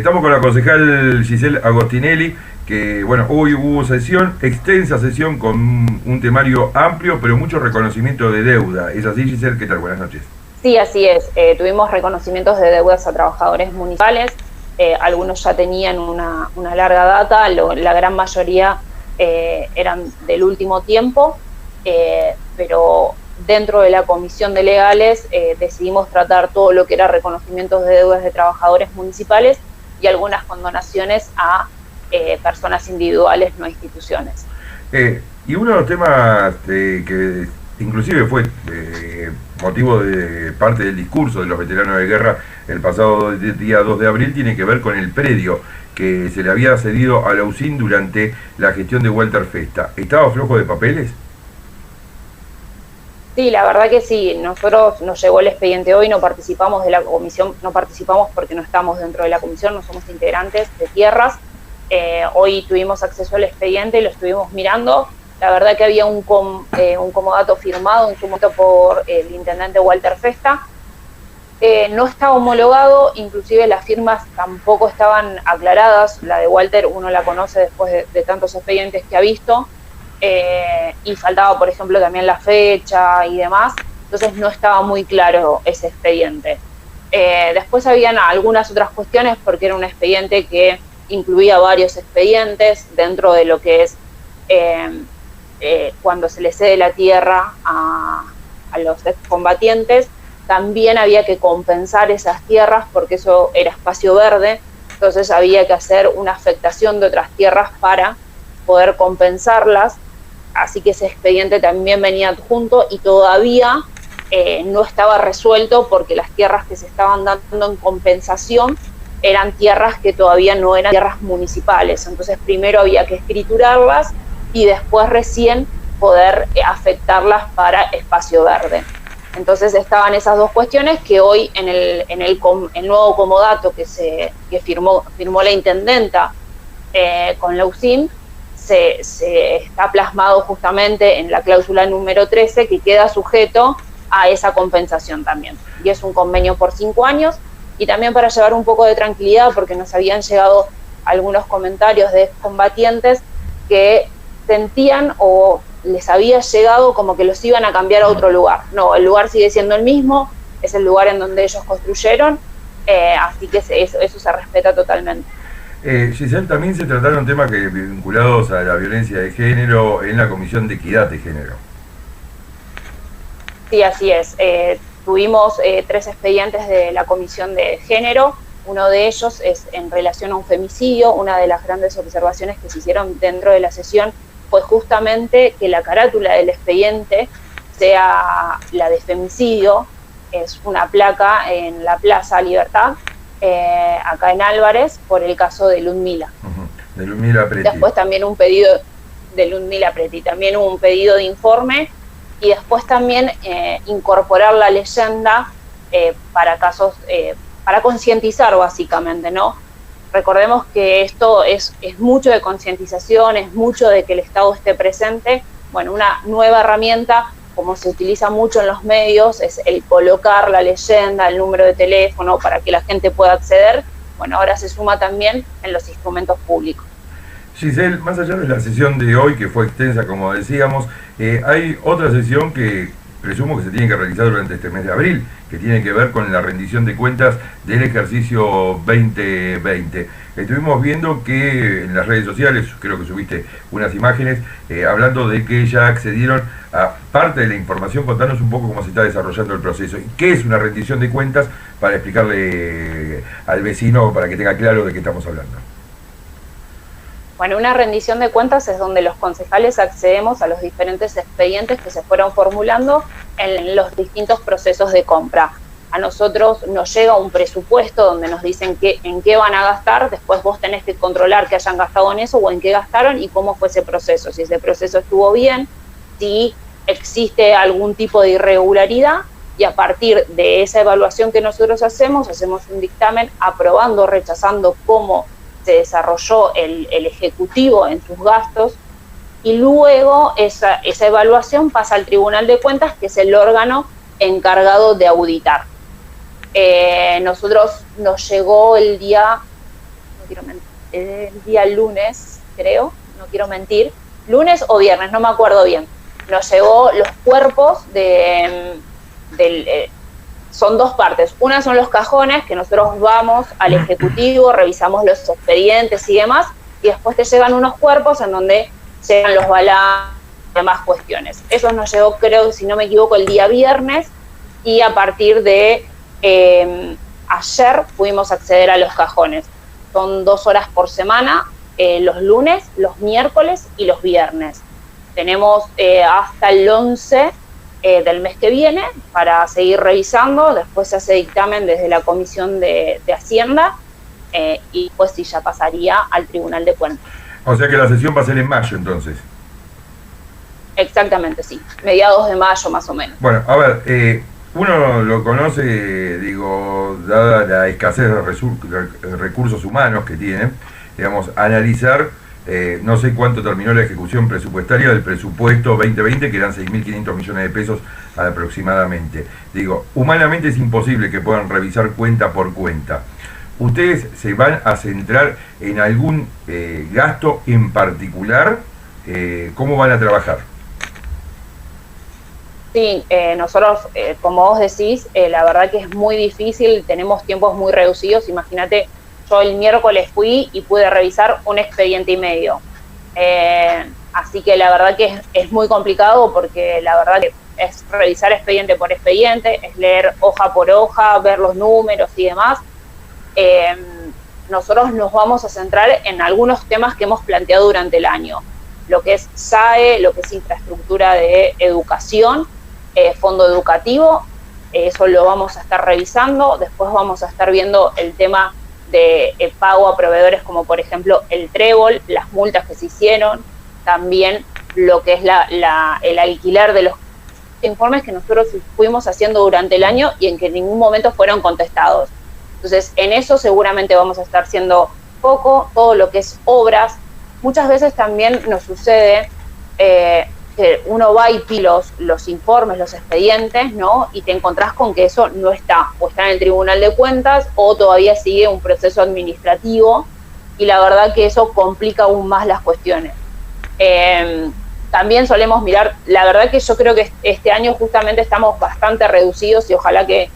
Estamos con la concejal Giselle Agostinelli, que bueno, hoy hubo sesión, extensa sesión con un temario amplio, pero mucho reconocimiento de deuda. ¿Es así, Giselle? ¿Qué tal? Buenas noches. Sí, así es. Tuvimos reconocimientos de deudas a trabajadores municipales. Algunos ya tenían una larga data, la gran mayoría eran del último tiempo, pero dentro de la Comisión de Legales decidimos tratar todo lo que era reconocimientos de deudas de trabajadores municipales y algunas condonaciones a personas individuales, no instituciones. Y uno de los temas que inclusive fue motivo de parte del discurso de los veteranos de guerra el pasado día 2 de abril tiene que ver con el predio que se le había cedido a la UCIN durante la gestión de Walter Festa. ¿Estaba flojo de papeles? Sí, la verdad que sí. Nosotros nos llegó el expediente hoy, no participamos de la comisión, no participamos porque no estamos dentro de la comisión, no somos integrantes de tierras. Hoy tuvimos acceso al expediente y lo estuvimos mirando. La verdad que había un comodato firmado en su momento por el intendente Walter Festa. No estaba homologado, inclusive las firmas tampoco estaban aclaradas. La de Walter uno la conoce después de tantos expedientes que ha visto. Y faltaba, por ejemplo, también la fecha y demás. Entonces no estaba muy claro ese expediente. Después habían algunas otras cuestiones porque era un expediente que incluía varios expedientes dentro de lo que es cuando se le cede la tierra a los excombatientes. También había que compensar esas tierras porque eso era espacio verde, entonces había que hacer una afectación de otras tierras para poder compensarlas, así que ese expediente también venía adjunto y todavía no estaba resuelto porque las tierras que se estaban dando en compensación eran tierras que todavía no eran tierras municipales, entonces primero había que escriturarlas y después recién poder afectarlas para espacio verde. Entonces estaban esas dos cuestiones que hoy en el nuevo comodato que firmó la intendenta con la UCIN se está plasmado justamente en la cláusula número 13 que queda sujeto a esa compensación también. Y es un convenio por 5 años y también para llevar un poco de tranquilidad porque nos habían llegado algunos comentarios de excombatientes que sentían o les había llegado como que los iban a cambiar a otro lugar. No, el lugar sigue siendo el mismo, es el lugar en donde ellos construyeron, así que eso se respeta totalmente. Giselle, también se trataron temas vinculados a la violencia de género en la Comisión de Equidad de Género. Sí, así es. Tuvimos 3 expedientes de la Comisión de Género. Uno de ellos es en relación a un femicidio. Una de las grandes observaciones que se hicieron dentro de la sesión fue justamente que la carátula del expediente sea la de femicidio. Es una placa en la Plaza Libertad, acá en Álvarez, por el caso de Ludmila. De Ludmila Preti. Después también un pedido de Ludmila Preti, también hubo un pedido de informe y después también incorporar la leyenda para casos, para concientizar básicamente, ¿no? Recordemos que esto es mucho de concientización, es mucho de que el Estado esté presente. Bueno, una nueva herramienta, como se utiliza mucho en los medios, es el colocar la leyenda, el número de teléfono para que la gente pueda acceder. Bueno, ahora se suma también en los instrumentos públicos. Giselle, más allá de la sesión de hoy, que fue extensa, como decíamos, hay otra sesión que presumo que se tiene que realizar durante este mes de abril, que tiene que ver con la rendición de cuentas del ejercicio 2020. Estuvimos viendo que en las redes sociales, creo que subiste unas imágenes, hablando de que ya accedieron a parte de la información. Contanos un poco cómo se está desarrollando el proceso. ¿Qué es una rendición de cuentas? Para explicarle al vecino, para que tenga claro de qué estamos hablando. Bueno, una rendición de cuentas es donde los concejales accedemos a los diferentes expedientes que se fueron formulando en los distintos procesos de compra. A nosotros nos llega un presupuesto donde nos dicen en qué van a gastar, después vos tenés que controlar que hayan gastado en eso o en qué gastaron y cómo fue ese proceso, si ese proceso estuvo bien, si existe algún tipo de irregularidad y a partir de esa evaluación que nosotros hacemos un dictamen aprobando o rechazando cómo se desarrolló el Ejecutivo en sus gastos y luego esa evaluación pasa al Tribunal de Cuentas, que es el órgano encargado de auditar. Nosotros nos llegó el día quiero mentir, el día lunes, creo, no quiero mentir, lunes o viernes, no me acuerdo bien, nos llegó los cuerpos son dos partes. Una son los cajones, que nosotros vamos al ejecutivo, revisamos los expedientes y demás, y después te llegan unos cuerpos en donde llegan los balances y demás cuestiones. Eso nos llegó, creo, si no me equivoco, el día viernes, y a partir de ayer pudimos acceder a los cajones. Son 2 horas por semana, los lunes, los miércoles y los viernes. Tenemos hasta el 11 del mes que viene para seguir revisando. Después se hace dictamen desde la Comisión de Hacienda y pues sí, ya pasaría al Tribunal de Cuentas. O sea que la sesión va a ser en mayo, entonces. Exactamente, sí. Mediados de mayo, más o menos. Bueno, a ver, uno lo conoce, digo, dada la escasez de recursos humanos que tienen, digamos, analizar, no sé cuánto terminó la ejecución presupuestaria del presupuesto 2020, que eran 6.500 millones de pesos aproximadamente. Digo, humanamente es imposible que puedan revisar cuenta por cuenta. ¿Ustedes se van a centrar en algún gasto en particular? ¿Cómo van a trabajar? Sí, nosotros, como vos decís, la verdad que es muy difícil, tenemos tiempos muy reducidos. Imagínate, yo el miércoles fui y pude revisar un expediente y medio. Así que la verdad que es muy complicado, porque la verdad que es revisar expediente por expediente, es leer hoja por hoja, ver los números y demás. Nosotros nos vamos a centrar en algunos temas que hemos planteado durante el año, lo que es SAE, lo que es infraestructura de educación, fondo educativo, eso lo vamos a estar revisando. Después vamos a estar viendo el tema de pago a proveedores, como por ejemplo el trébol, las multas que se hicieron, también lo que es el alquiler de los informes que nosotros fuimos haciendo durante el año y en que en ningún momento fueron contestados. Entonces, en eso seguramente vamos a estar haciendo poco. Todo lo que es obras, muchas veces también nos sucede que uno va y pide los informes, los expedientes, ¿no? Y te encontrás con que eso no está, o está en el Tribunal de Cuentas, o todavía sigue un proceso administrativo, y la verdad que eso complica aún más las cuestiones. También solemos mirar, la verdad que yo creo que este año justamente estamos bastante reducidos, y ojalá que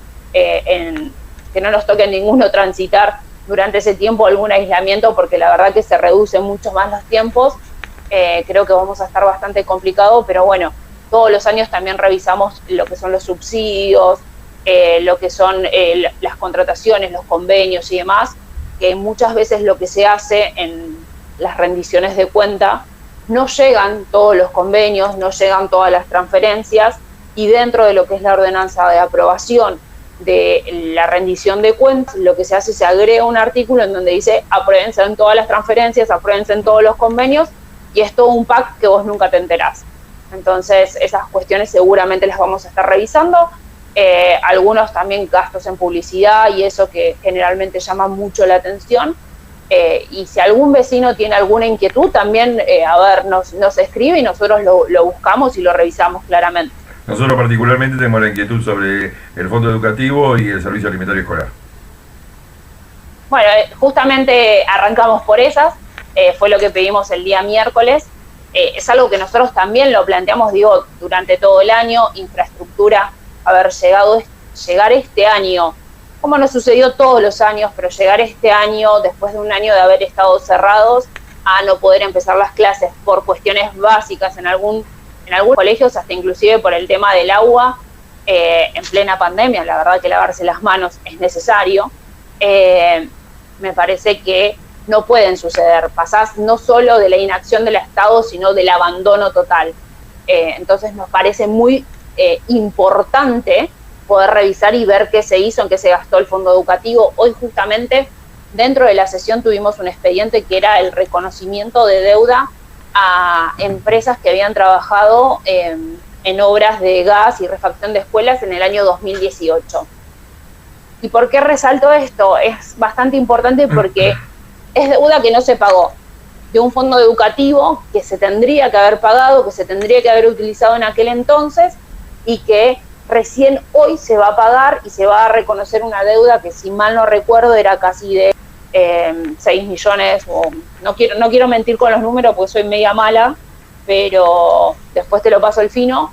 no nos toque ninguno transitar durante ese tiempo algún aislamiento, porque la verdad que se reducen mucho más los tiempos. Creo que vamos a estar bastante complicado, pero bueno, todos los años también revisamos lo que son los subsidios, lo que son las contrataciones, los convenios y demás, que muchas veces lo que se hace en las rendiciones de cuenta, no llegan todos los convenios, no llegan todas las transferencias, y dentro de lo que es la ordenanza de aprobación de la rendición de cuentas, lo que se hace, se agrega un artículo en donde dice apruébense en todas las transferencias, apruébense en todos los convenios, y es todo un pack que vos nunca te enterás. Entonces esas cuestiones seguramente las vamos a estar revisando, algunos también gastos en publicidad y eso que generalmente llama mucho la atención, y si algún vecino tiene alguna inquietud también, nos escribe y nosotros lo buscamos y lo revisamos claramente. Nosotros particularmente tenemos la inquietud sobre el fondo educativo y el servicio alimentario escolar. Bueno, justamente arrancamos por esas, fue lo que pedimos el día miércoles. Es algo que nosotros también lo planteamos, digo, durante todo el año. Infraestructura, llegar este año, como nos sucedió todos los años, pero llegar este año, después de un año de haber estado cerrados, a no poder empezar las clases por cuestiones básicas en algunos colegios, hasta inclusive por el tema del agua, en plena pandemia. La verdad que lavarse las manos es necesario. Me parece que no pueden suceder. Pasás no solo de la inacción del Estado, sino del abandono total. Entonces nos parece muy importante poder revisar y ver qué se hizo, en qué se gastó el fondo educativo. Hoy justamente dentro de la sesión tuvimos un expediente que era el reconocimiento de deuda a empresas que habían trabajado en obras de gas y refacción de escuelas en el año 2018. ¿Y por qué resalto esto? Es bastante importante porque es deuda que no se pagó, de un fondo educativo que se tendría que haber pagado, que se tendría que haber utilizado en aquel entonces, y que recién hoy se va a pagar y se va a reconocer una deuda que, si mal no recuerdo, era casi de 6 millones, o no quiero mentir con los números porque soy media mala, pero después te lo paso al fino,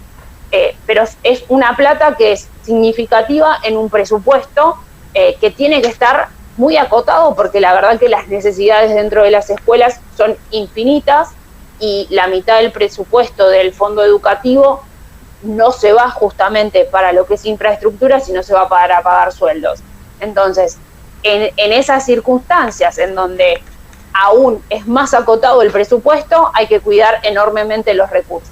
pero es una plata que es significativa en un presupuesto que tiene que estar muy acotado, porque la verdad que las necesidades dentro de las escuelas son infinitas y la mitad del presupuesto del fondo educativo no se va justamente para lo que es infraestructura, sino se va para pagar sueldos. Entonces, en esas circunstancias en donde aún es más acotado el presupuesto, hay que cuidar enormemente los recursos.